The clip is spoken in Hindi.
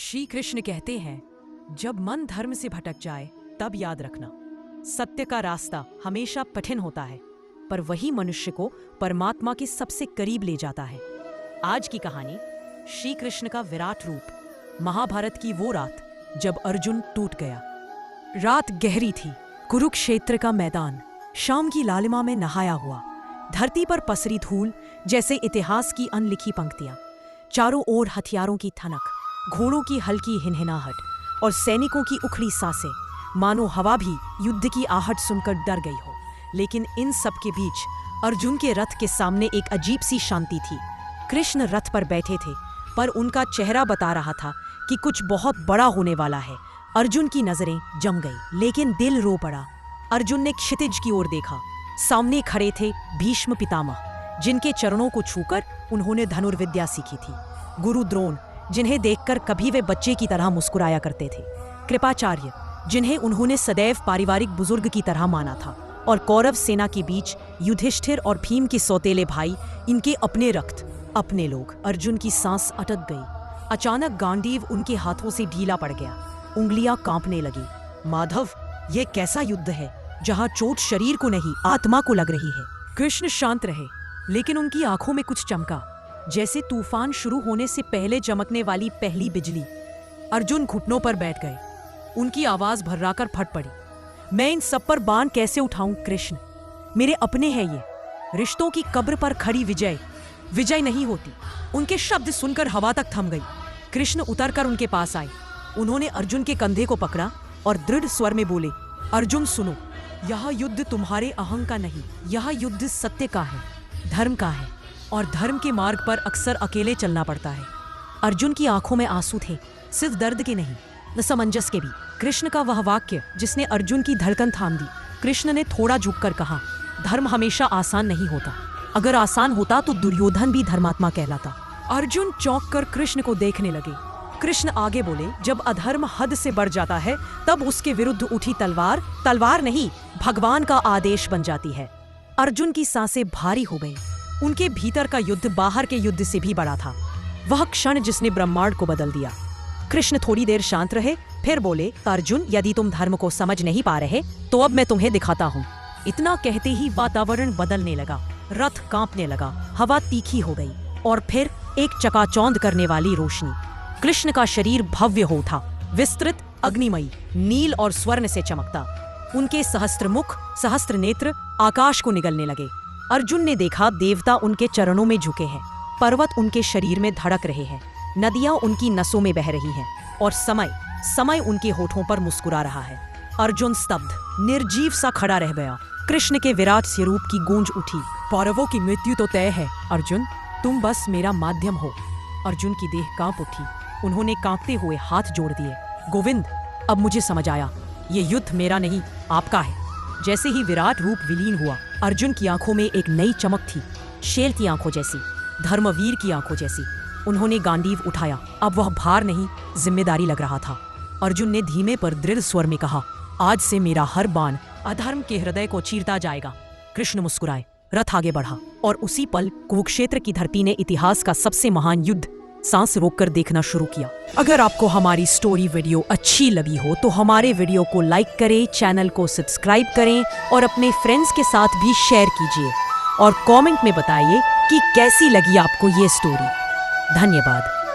श्री कृष्ण कहते हैं, जब मन धर्म से भटक जाए तब याद रखना, सत्य का रास्ता हमेशा कठिन होता है, पर वही मनुष्य को परमात्मा के सबसे करीब ले जाता है। आज की कहानी श्री कृष्ण का विराट रूप, महाभारत की वो रात जब अर्जुन टूट गया। रात गहरी थी, कुरुक्षेत्र का मैदान शाम की लालिमा में नहाया हुआ, धरती पर पसरी धूल जैसे इतिहास की अनलिखी पंक्तियां, चारों ओर हथियारों की ठनक, घोड़ों की हल्की हिनहिनाहट और सैनिकों की उखड़ी सांसें, मानो हवा भी युद्ध की आहट सुनकर डर गई हो। लेकिन इन सब के बीच अर्जुन के रथ के सामने एक अजीब सी शांति थी। कृष्ण रथ पर बैठे थे, पर उनका चेहरा बता रहा था कि कुछ बहुत बड़ा होने वाला है। अर्जुन की नजरें जम गई, लेकिन दिल रो पड़ा। अर्जुन ने क्षितिज की ओर देखा। सामने खड़े थे भीष्म पितामह, जिनके चरणों को छूकर उन्होंने धनुर्विद्या सीखी थी। गुरु द्रोण, जिन्हें देखकर कभी वे बच्चे की तरह मुस्कुराया करते थे। कृपाचार्य, जिन्हें उन्होंने सदैव पारिवारिक बुजुर्ग की तरह माना था। और कौरव सेना के बीच युधिष्ठिर और भीम के सौतेले भाई, इनके अपने रक्त, अपने लोग। अर्जुन की सांस अटक गई। अचानक गांडीव उनके हाथों से ढीला पड़ गया, उंगलियां कांपने लगी। माधव, यह कैसा युद्ध है जहां चोट शरीर को नहीं आत्मा को लग रही है। कृष्ण शांत रहे, लेकिन उनकी आंखों में कुछ चमका, जैसे तूफान शुरू होने से पहले चमकने वाली पहली बिजली। अर्जुन घुटनों पर बैठ गए, उनकी आवाज भर्राकर फट पड़ी। मैं इन सब पर बाण कैसे उठाऊं कृष्ण? मेरे अपने हैं ये। रिश्तों की कब्र पर खड़ी विजय विजय नहीं होती। उनके शब्द सुनकर हवा तक थम गई। कृष्ण उतरकर उनके पास आए। उन्होंने अर्जुन के कंधे को पकड़ा और दृढ़ स्वर में बोले, अर्जुन सुनो, यह युद्ध तुम्हारे अहं का नहीं, यह युद्ध सत्य का है, धर्म का है, और धर्म के मार्ग पर अक्सर अकेले चलना पड़ता है। अर्जुन की आंखों में आंसू थे, सिर्फ दर्द के नहीं, असमंजस के भी। कृष्ण का वह वाक्य जिसने अर्जुन की धड़कन थाम दी। कृष्ण ने थोड़ा झुककर कहा, धर्म हमेशा आसान नहीं होता। अगर आसान होता तो दुर्योधन भी धर्मात्मा कहलाता। अर्जुन चौंक कर कृष्ण को देखने लगे। कृष्ण आगे बोले, जब अधर्म हद से बढ़ जाता है तब उसके विरुद्ध उठी तलवार तलवार नहीं, भगवान का आदेश बन जाती है। अर्जुन की सांसें भारी हो गईं। उनके भीतर का युद्ध बाहर के युद्ध से भी बड़ा था, वह क्षण जिसने ब्रह्मांड को बदल दिया। कृष्ण थोड़ी देर शांत रहे, फिर बोले, अर्जुन, यदि तुम धर्म को समझ नहीं पा रहे तो अब मैं तुम्हें दिखाता हूँ। इतना कहते ही वातावरण बदलने लगा, रथ कांपने लगा, हवा तीखी हो गई, और फिर एक चकाचौंध करने वाली रोशनी। कृष्ण का शरीर भव्य हो उठा, विस्तृत, अग्निमयी, नील और स्वर्ण से चमकता। उनके सहस्त्र मुख, सहस्त्र नेत्र आकाश को निगलने लगे। अर्जुन ने देखा, देवता उनके चरणों में झुके हैं, पर्वत उनके शरीर में धड़क रहे हैं, नदियां उनकी नसों में बह रही हैं, और समय उनके होठों पर मुस्कुरा रहा है। अर्जुन स्तब्ध, निर्जीव सा खड़ा रह गया। कृष्ण के विराट स्वरूप की गूंज उठी, कौरवों की मृत्यु तो तय है, अर्जुन तुम बस मेरा माध्यम हो। अर्जुन की देह कांप उठी, उन्होंने कांपते हुए हाथ जोड़ दिए। गोविंद, अब मुझे समझ आया, ये युद्ध मेरा नहीं, आपका है। जैसे ही विराट रूप विलीन हुआ, अर्जुन की आंखों में एक नई चमक थी, शेर की आंखों जैसी, धर्मवीर की आंखों जैसी। उन्होंने गांडीव उठाया, अब वह भार नहीं, जिम्मेदारी लग रहा था। अर्जुन ने धीमे पर दृढ़ स्वर में कहा, आज से मेरा हर बाण अधर्म के हृदय को चीरता जाएगा। कृष्ण मुस्कुराए, रथ आगे बढ़ा, और उसी पल कुरुक्षेत्र की धरती ने इतिहास का सबसे महान युद्ध सांस रोककर देखना शुरू किया। अगर आपको हमारी स्टोरी वीडियो अच्छी लगी हो तो हमारे वीडियो को लाइक करें, चैनल को सब्सक्राइब करें और अपने फ्रेंड्स के साथ भी शेयर कीजिए, और कमेंट में बताइए कि कैसी लगी आपको ये स्टोरी। धन्यवाद।